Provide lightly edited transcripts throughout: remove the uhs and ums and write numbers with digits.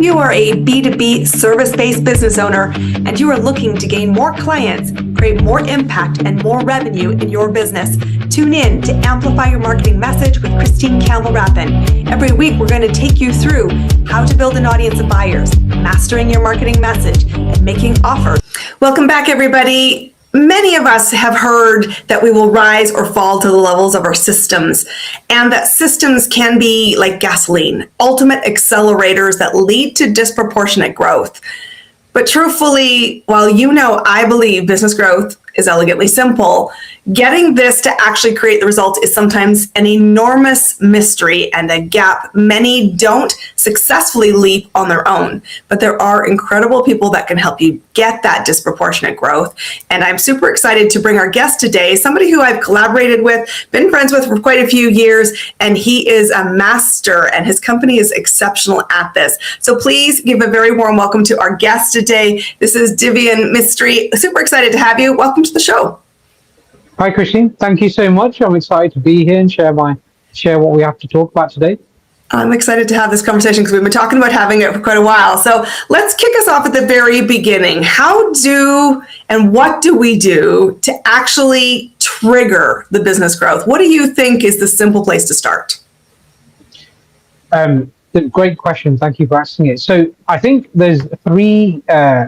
you are a B2B service-based business owner and you are looking to gain more clients, create more impact and more revenue in your business, tune in to Amplify Your Marketing Message with Campbell Rapin. Every week, we're going to take you through how to build an audience of buyers, mastering your marketing message, and making offers. Welcome back, everybody. Many of us have heard that we will rise or fall to the levels of our systems, and that systems can be like gasoline, ultimate accelerators that lead to disproportionate growth. But truthfully, while I believe business growth is elegantly simple, getting this to actually create the results is sometimes an enormous mystery and a gap many don't successfully leap on their own. But there are incredible people that can help you get that disproportionate growth. And I'm super excited to bring our guest today, somebody who I've collaborated with, been friends with for quite a few years, and he is a master and his company is exceptional at this. So please give a very warm welcome to our guest today. This is Divian Mistry. Super excited to have you. Welcome to the show. Hi, Christine. Thank you so much. I'm excited to be here and share what we have to talk about today. I'm excited to have this conversation because we've been talking about having it for quite a while. So let's kick us off at the very beginning. How do and what do we do to actually trigger the business growth? What do you think is the simple place to start? Great question. Thank you for asking it. So I think there's three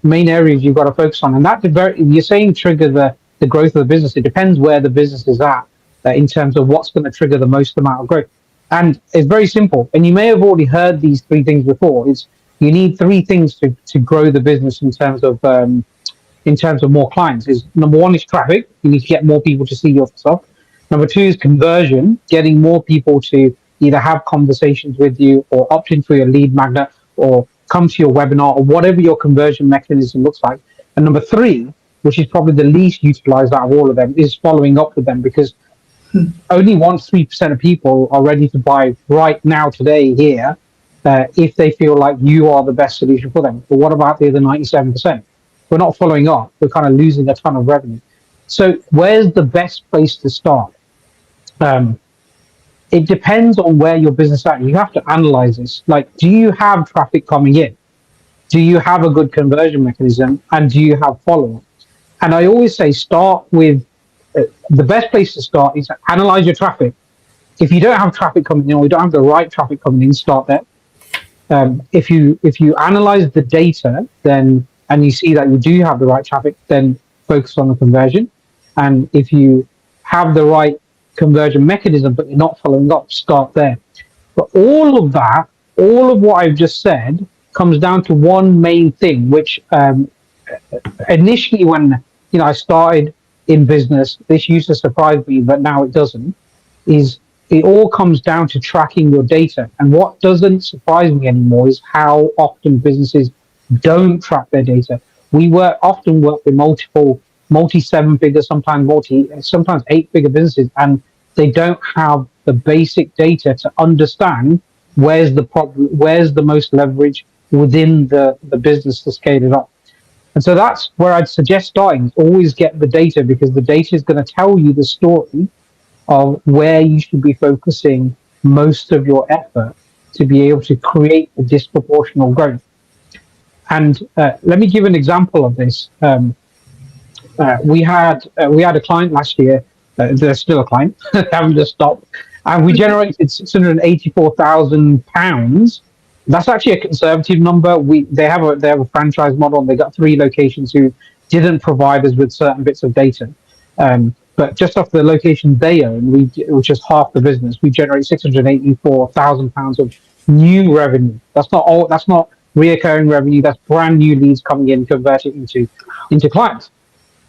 main areas you've got to focus on. And you're saying trigger the growth of the business. It depends where the business is at in terms of what's going to trigger the most amount of growth. And it's very simple. And you may have already heard these three things before. You need three things to grow the business in terms of more clients. Number one is traffic. You need to get more people to see your stuff. Number two is conversion, getting more people to either have conversations with you or opt in for your lead magnet or come to your webinar or whatever your conversion mechanism looks like. And number three, which is probably the least utilized out of all of them, is following up with them, because only 1-3% of people are ready to buy right now, today, here, if they feel like you are the best solution for them. But what about the other 97%? We're not following up. We're kind of losing a ton of revenue. So where's the best place to start? It depends on where your business is at. You have to analyze this. Like, do you have traffic coming in? Do you have a good conversion mechanism? And do you have follow-up? And I always say start with the best place to start is to analyze your traffic. If you don't have traffic coming in, or you don't have the right traffic coming in, start there. If you analyze the data, then and you see that you do have the right traffic, then focus on the conversion. And if you have the right conversion mechanism, but you're not following up, start there. But all of what I've just said comes down to one main thing, which initially when I started in business, this used to surprise me, but now it doesn't, is it all comes down to tracking your data. And what doesn't surprise me anymore is how often businesses don't track their data. We often work with multi-7-figure, sometimes 8-figure businesses, and they don't have the basic data to understand where's the problem, where's the most leverage within the business to scale it up. And so that's where I'd suggest starting. Always get the data, because the data is going to tell you the story of where you should be focusing most of your effort to be able to create a disproportional growth. And let me give an example of this. We had a client last year. They're still a client. They haven't just stopped. And we generated £684,000. That's actually a conservative number. They have a franchise model, and they got 3 locations who didn't provide us with certain bits of data. But just off the location they own, which is half the business, we generate £684,000 of new revenue. That's not reoccurring revenue. That's brand new leads coming in, converted into clients.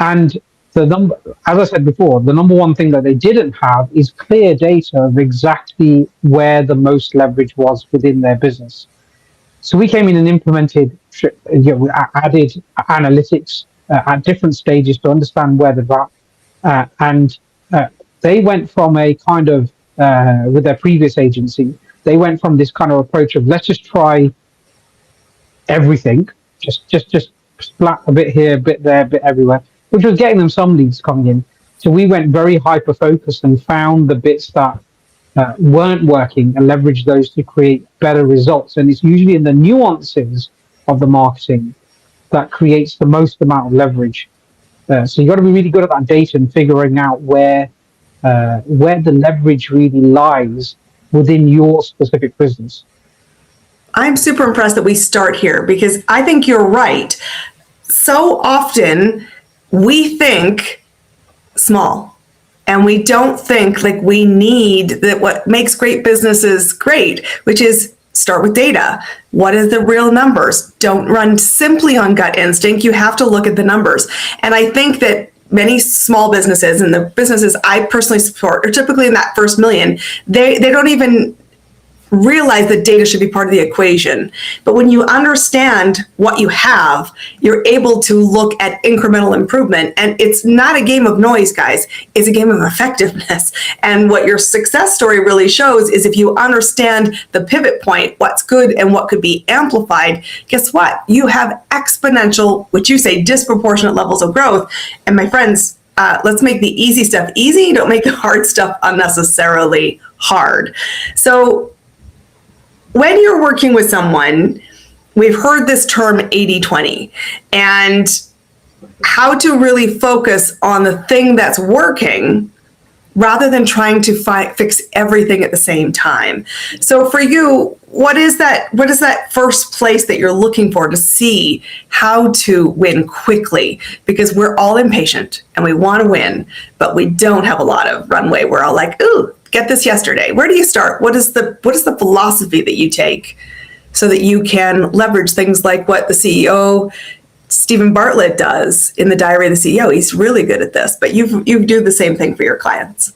And the number, as I said before, the number one thing that they didn't have is clear data of exactly where the most leverage was within their business. So we came in and implemented, we added analytics at different stages to understand where they're at. And they went from a kind of, with their previous agency, they went from this kind of approach of let's just try everything, just splat a bit here, a bit there, a bit everywhere, which was getting them some leads coming in. So we went very hyper focused and found the bits that weren't working and leverage those to create better results. And it's usually in the nuances of the marketing that creates the most amount of leverage. So you got to be really good at that data and figuring out where the leverage really lies within your specific business. I'm super impressed that we start here because I think you're right. So often we think small and we don't think like we need that what makes great businesses great, which is start with data. What are the real numbers? Don't run simply on gut instinct. You have to look at the numbers. And I think that many small businesses and the businesses I personally support are typically in that first million. They don't even realize that data should be part of the equation. But when you understand what you have, you're able to look at incremental improvement. And it's not a game of noise, guys. It's a game of effectiveness. And what your success story really shows is if you understand the pivot point, what's good and what could be amplified, guess what? You have exponential, which you say, disproportionate levels of growth. And my friends, let's make the easy stuff easy. Don't make the hard stuff unnecessarily hard. So when you're working with someone, we've heard this term 80-20 and how to really focus on the thing that's working rather than trying to fix everything at the same time. So for you, what is that first place that you're looking for to see how to win quickly? Because we're all impatient and we want to win, but we don't have a lot of runway. We're all like, ooh, get this yesterday. Where do you start? What is the philosophy that you take so that you can leverage things like what the CEO, Stephen Bartlett, does in the Diary of the CEO? He's really good at this, but you do the same thing for your clients.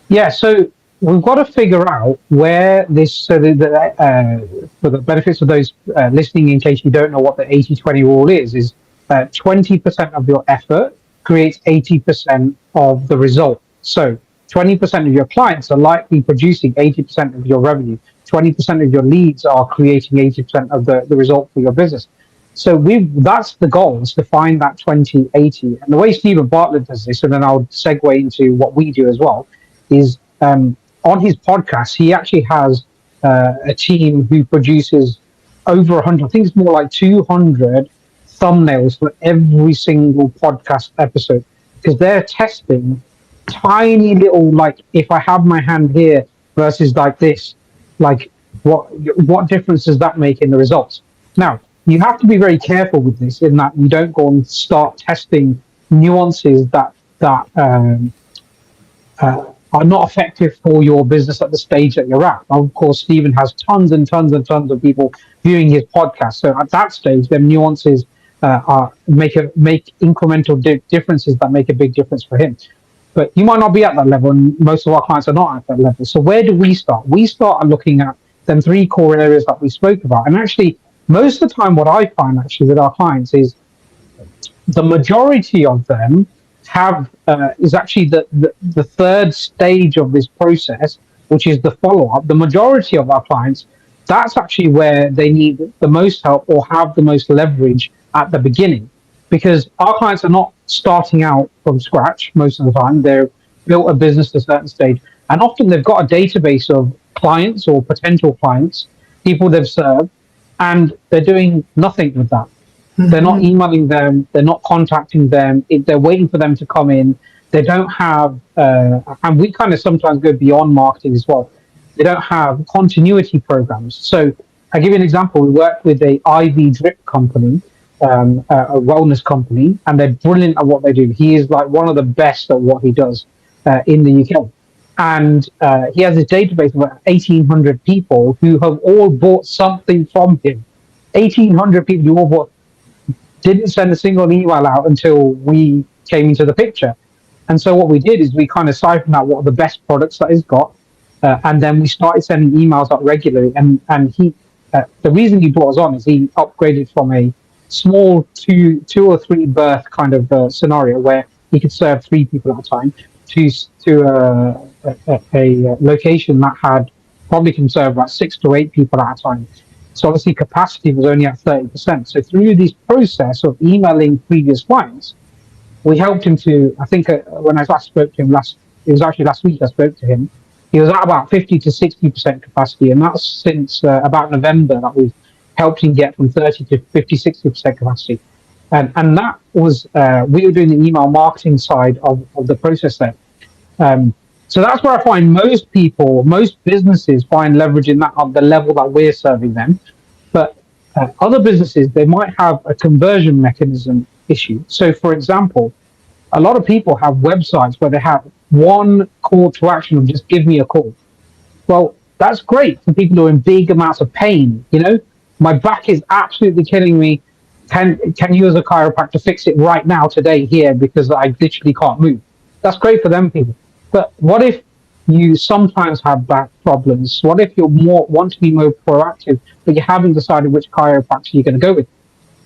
Yeah, so we've got to figure out where this, so for the benefits of those listening, in case you don't know what the 80-20 rule is 20% of your effort creates 80% of the result. So 20% of your clients are likely producing 80% of your revenue. 20% of your leads are creating 80% of the result for your business. So that's the goal, is to find that 20-80. And the way Stephen Bartlett does this, and then I'll segue into what we do as well, is on his podcast, he actually has a team who produces over 100, I think it's more like 200 thumbnails for every single podcast episode, because they're testing tiny little, like, if I have my hand here versus like this, like what difference does that make in the results? Now, you have to be very careful with this in that you don't go and start testing nuances that are not effective for your business at the stage that you're at. Of course, Stephen has tons and tons and tons of people viewing his podcast. So at that stage, them nuances make incremental differences that make a big difference for him. But you might not be at that level, and most of our clients are not at that level. So where do we start? We start looking at them three core areas that we spoke about. And actually, most of the time, what I find actually with our clients is the majority of them have is actually the third stage of this process, which is the follow-up. The majority of our clients, that's actually where they need the most help or have the most leverage at the beginning. Because our clients are not starting out from scratch most of the time. They've built a business to a certain stage. And often they've got a database of clients or potential clients, people they've served, and they're doing nothing with that. Mm-hmm. They're not emailing them. They're not contacting them. They're waiting for them to come in. They don't have, and we kind of sometimes go beyond marketing as well. They don't have continuity programs. So I'll give you an example. We work with a IV drip company, a wellness company, and they're brilliant at what they do. He is like one of the best at what he does in the UK. And he has a database of about 1,800 people who have all bought something from him. 1,800 people who all bought, didn't send a single email out until we came into the picture. And so what we did is we kind of siphoned out what are the best products that he's got, and then we started sending emails out regularly. And he, the reason he brought us on is he upgraded from a small two or three birth kind of scenario where he could serve 3 people at a time to a location that had probably can serve about 6 to 8 people at a time. So obviously capacity was only at 30%. So through this process of emailing previous clients, we helped him to, I think when I last spoke to him it was actually last week I spoke to him, He was at about 50 to 60% capacity, and that's since about November that we've helped him get from 30 to 50, 60% capacity. And that was, we were doing the email marketing side of the process there. So that's where I find most people, most businesses find leverage in that on the level that we're serving them. But other businesses, they might have a conversion mechanism issue. So for example, a lot of people have websites where they have one call to action of just give me a call. Well, that's great for people who are in big amounts of pain. You know, my back is absolutely killing me. Can you as a chiropractor fix it right now, today, here, because I literally can't move? That's great for them people. But what if you sometimes have back problems? What if you want to be more proactive, but you haven't decided which chiropractor you're going to go with?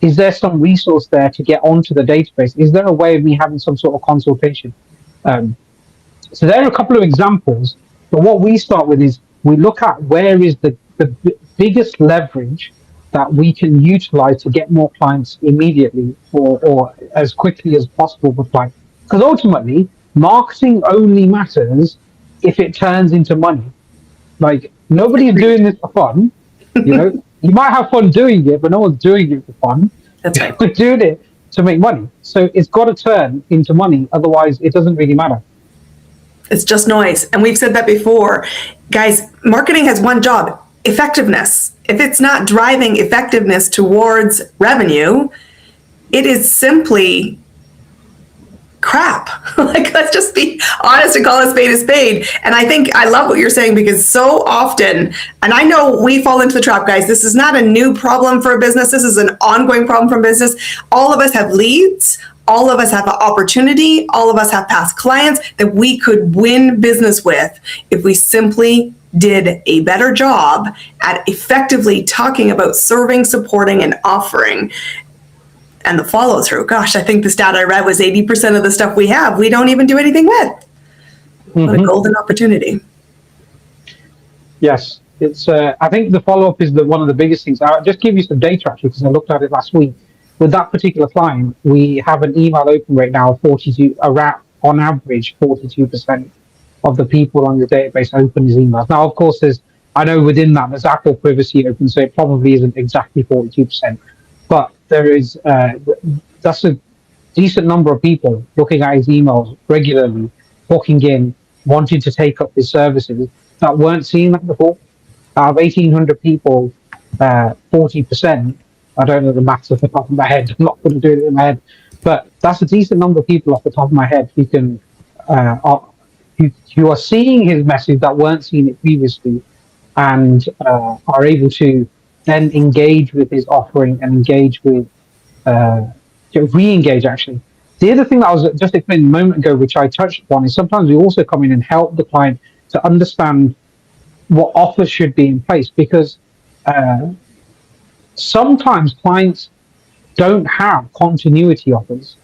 Is there some resource there to get onto the database? Is there a way of me having some sort of consultation? So there are a couple of examples, but what we start with is we look at where is the biggest leverage that we can utilize to get more clients immediately or as quickly as possible with clients. Because ultimately, marketing only matters if it turns into money. Like, nobody's doing this for fun. You know, you might have fun doing it, but no one's doing it for fun. That's right. We're doing it to make money. So it's got to turn into money. Otherwise, it doesn't really matter. It's just noise. And we've said that before. Guys, marketing has one job: effectiveness. If it's not driving effectiveness towards revenue, it is simply crap. Like, let's just be honest and call a spade a spade. And I think I love what you're saying, because so often, and I know we fall into the trap, guys, this is not a new problem for a business. This is an ongoing problem for business. All of us have leads. All of us have an opportunity. All of us have past clients that we could win business with if we simply did a better job at effectively talking about serving, supporting, and offering. And the follow through. Gosh, I think the stat I read was 80% of the stuff we have, we don't even do anything with. What a golden opportunity. Yes, it's. I think the follow up is one of the biggest things. I'll just give you some data actually, because I looked at it last week. With that particular client, we have an email open rate now of 42, around on average 42% of the people on the database open his emails. Now, of course, I know within that there's Apple privacy open, so it probably isn't exactly 42%, but there is that's a decent number of people looking at his emails regularly, booking in, wanting to take up his services that weren't seeing that before. Out of 1,800 people, 40%. I don't know the maths off the top of my head. I'm not going to do it in my head, but that's a decent number of people off the top of my head who can who are seeing his message that weren't seeing it previously, and are able to then engage with his offering and engage with re-engage. Actually, the other thing that I was just explaining a moment ago, which I touched upon, is sometimes we also come in and help the client to understand what offers should be in place, because sometimes clients don't have continuity offers.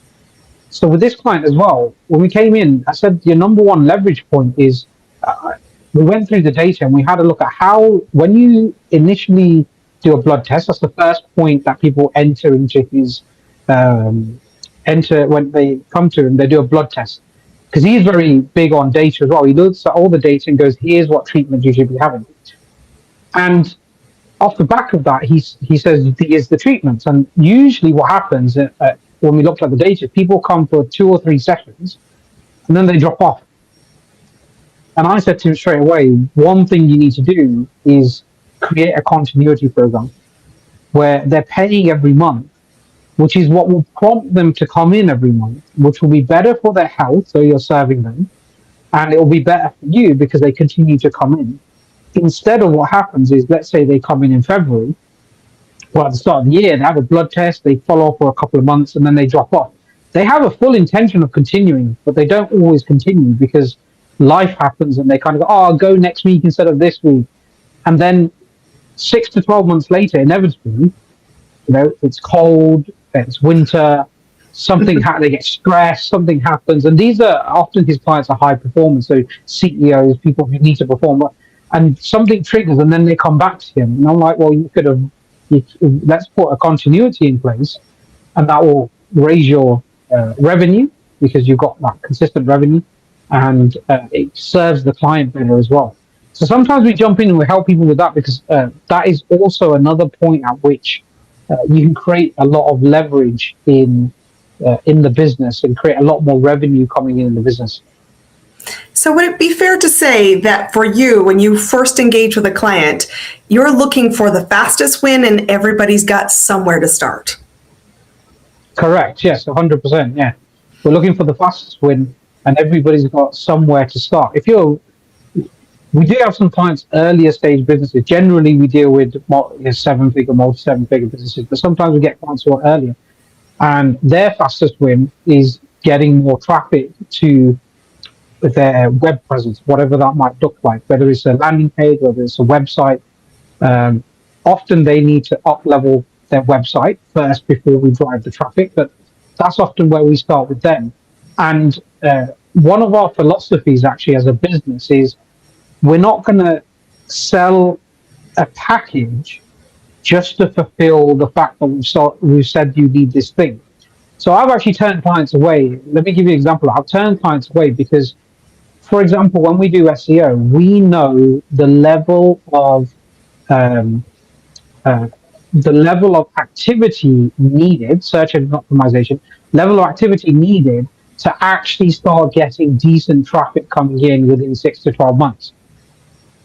So with this client as well, when we came in, I said your number one leverage point is we went through the data and we had a look at how, when you initially do a blood test, that's the first point that people enter into his, when they come to him, they do a blood test. Because he's very big on data as well. He looks at all the data and goes, here's what treatment you should be having. And off the back of that, he says, here's the treatments. And usually what happens when we looked at the data, people come for 2 or 3 sessions and then they drop off. And I said to him straight away, one thing you need to do is create a continuity program where they're paying every month, which is what will prompt them to come in every month, which will be better for their health, so you're serving them, and it will be better for you because they continue to come in. Instead of what happens is, let's say they come in February, well, at the start of the year, they have a blood test, they follow up for a couple of months, and then they drop off. They have a full intention of continuing, but they don't always continue because life happens and they kind of go, oh, I'll go next week instead of this week. And then 6 to 12 months later, inevitably, it's cold, it's winter, something they get stressed, something happens. And these are often his clients are high performers, so CEOs, people who need to perform, and something triggers and then they come back to him. And I'm like, well, let's put a continuity in place, and that will raise your revenue because you've got that consistent revenue. and it serves the client better as well. So sometimes we jump in and we help people with that because that is also another point at which you can create a lot of leverage in the business and create a lot more revenue coming in the business. So would it be fair to say that for you, when you first engage with a client, you're looking for the fastest win and everybody's got somewhere to start? Correct. Yes, 100%. Yeah. We're looking for the fastest win and everybody's got somewhere to start. We do have some clients earlier stage businesses. Generally, we deal with seven-figure, multi-seven-figure businesses, but sometimes we get clients who are earlier. And their fastest win is getting more traffic to their web presence, whatever that might look like, whether it's a landing page, whether it's a website. Often they need to up-level their website first before we drive the traffic, but that's often where we start with them. And one of our philosophies actually as a business is we're not going to sell a package just to fulfill the fact that we've said you need this thing. So I've actually turned clients away. Let me give you an example. I've turned clients away because, for example, when we do SEO, we know the level of activity needed, search engine optimization, level of activity needed to actually start getting decent traffic coming in within 6 to 12 months.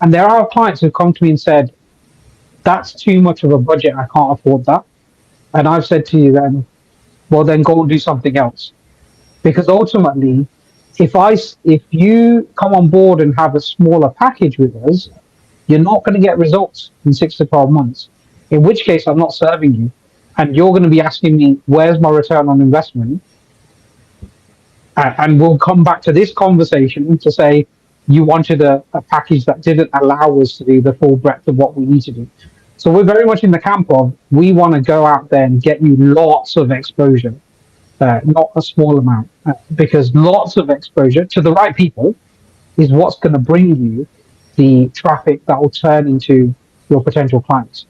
And there are clients who've come to me and said, that's too much of a budget, I can't afford that. And I've said to you then, well, then go and do something else. Because ultimately, if you come on board and have a smaller package with us, you're not going to get results in 6 to 12 months. In which case, I'm not serving you. And you're going to be asking me, where's my return on investment? And we'll come back to this conversation to say, you wanted a package that didn't allow us to do the full breadth of what we need to do. So we're very much in the camp of, we want to go out there and get you lots of exposure, not a small amount, because lots of exposure to the right people is what's going to bring you the traffic that will turn into your potential clients.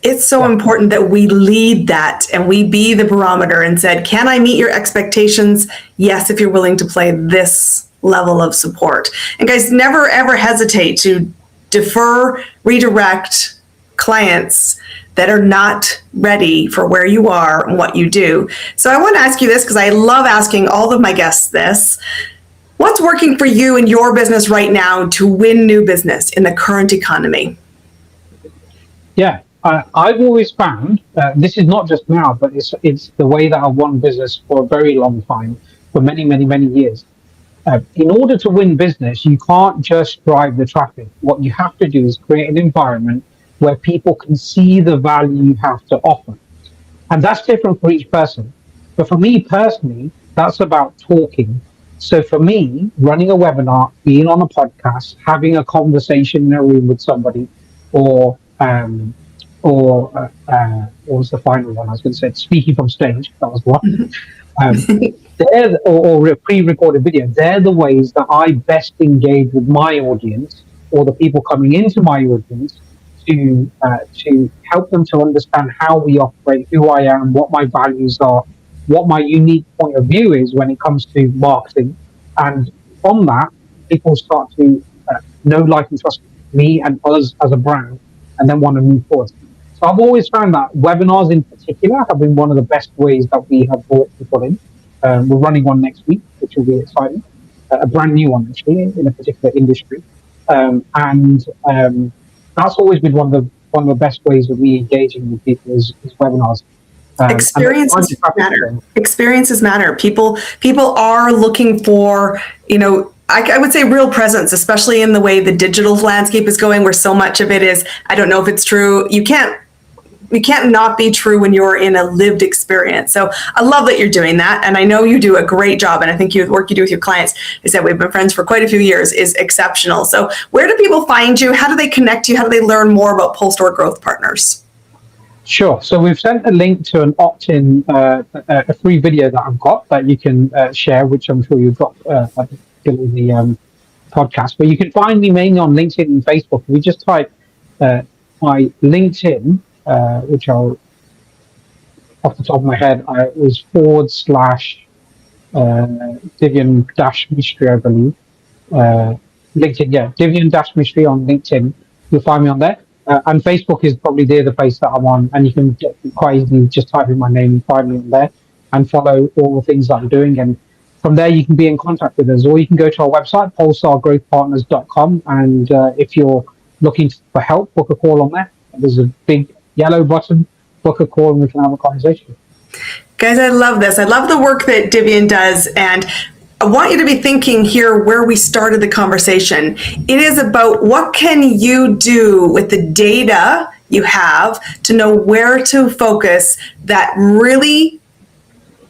It's so important that we lead that and we be the barometer and said, can I meet your expectations? Yes, if you're willing to play this level of support. And guys, never ever hesitate to defer, redirect clients that are not ready for where you are and what you do. So I want to ask you this because I love asking all of my guests this. What's working for you in your business right now to win new business in the current economy? Yeah, I've always found, this is not just now, but it's the way that I've won business for a very long time, for many, many, many years. In order to win business, you can't just drive the traffic. What you have to do is create an environment where people can see the value you have to offer. And that's different for each person. But for me personally, that's about talking. So for me, running a webinar, being on a podcast, having a conversation in a room with somebody, or what was the final one? I was going to say speaking from stage. That was one. Or a pre-recorded video. They're the ways that I best engage with my audience or the people coming into my audience to help them to understand how we operate, who I am, what my values are, what my unique point of view is when it comes to marketing. And from that, people start to know, like, and trust me and us as a brand, and then want to move forward. So I've always found that webinars in particular have been one of the best ways that we have brought people in. We're running one next week, which will be exciting. A brand new one, actually, in a particular industry. And that's always been one of the best ways of me engaging with people is webinars. Experiences matter. Experiences matter. People are looking for, I would say real presence, especially in the way the digital landscape is going, where so much of it is, I don't know if it's true. You can't not be true when you're in a lived experience. So I love that you're doing that. And I know you do a great job. And I think the work you do with your clients, I said we've been friends for quite a few years, is exceptional. So where do people find you? How do they connect you? How do they learn more about Pole Store Growth Partners? Sure. So we've sent a link to an opt-in, a free video that I've got that you can share, which I'm sure you've got in the podcast. But you can find me mainly on LinkedIn and Facebook. If you just type my LinkedIn, which I'll, off the top of my head, it was / Divian Mistry, I believe. LinkedIn, yeah, Divian Mistry on LinkedIn. You'll find me on there. And Facebook is probably the other place that I'm on, and you can quite easily just type in my name and find me on there and follow all the things that I'm doing. And from there, you can be in contact with us, or you can go to our website, polestargrowthpartners.com. And if you're looking for help, book a call on there. There's a big yellow button, book a call, and we can have a conversation. Guys, I love this. I love the work that Divian does. And I want you to be thinking here where we started the conversation. It is about what can you do with the data you have to know where to focus that really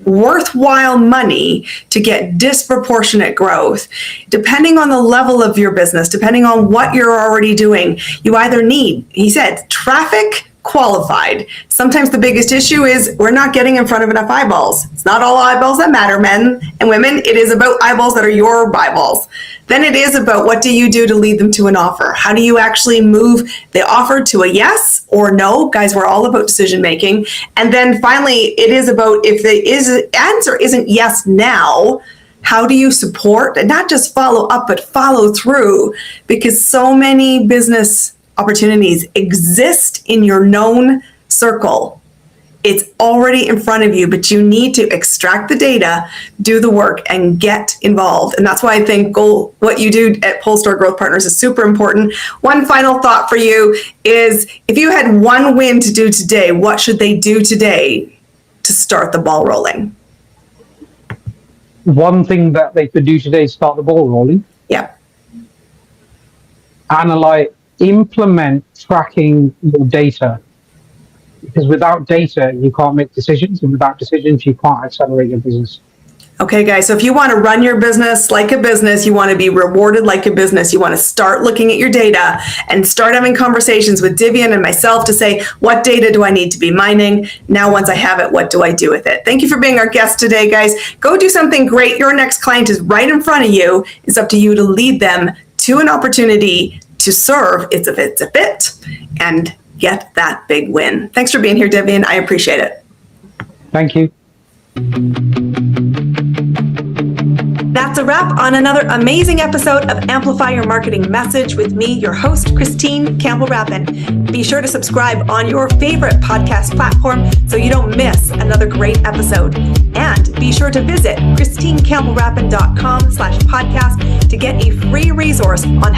worthwhile money to get disproportionate growth. Depending on the level of your business, depending on what you're already doing, you either need, he said, traffic qualified. Sometimes the biggest issue is we're not getting in front of enough eyeballs. It's not all eyeballs that matter, men and women. It is about eyeballs that are your eyeballs. Then it is about what do you do to lead them to an offer? How do you actually move the offer to a yes or no? Guys, we're all about decision making. And then finally, it is about if the answer isn't yes now, how do you support and not just follow up, but follow through? Because so many business opportunities exist in your known circle. It's already in front of you, but you need to extract the data, do the work, and get involved. And that's why I think what you do at Polestar Growth Partners is super important. One final thought for you is if you had one win to do today, what should they do today to start the ball rolling? One thing that they could do today is start the ball rolling. Yeah. Implement tracking your data, because without data you can't make decisions, and without decisions you can't accelerate your business. Okay, guys, so if you want to run your business like a business, you want to be rewarded like a business, you want to start looking at your data and start having conversations with Divian and myself to say, what data do I need to be mining? Now, once I have it, what do I do with it? Thank you for being our guest today, guys. Go do something great. Your next client is right in front of you. It's up to you to lead them to an opportunity to serve. It's a fit, and get that big win. Thanks for being here, Divian. I appreciate it. Thank you. That's a wrap on another amazing episode of Amplify Your Marketing Message with me, your host, Christine Campbell Rapin. Be sure to subscribe on your favorite podcast platform so you don't miss another great episode. And be sure to visit ChristineCampbellRapin.com/podcast to get a free resource on how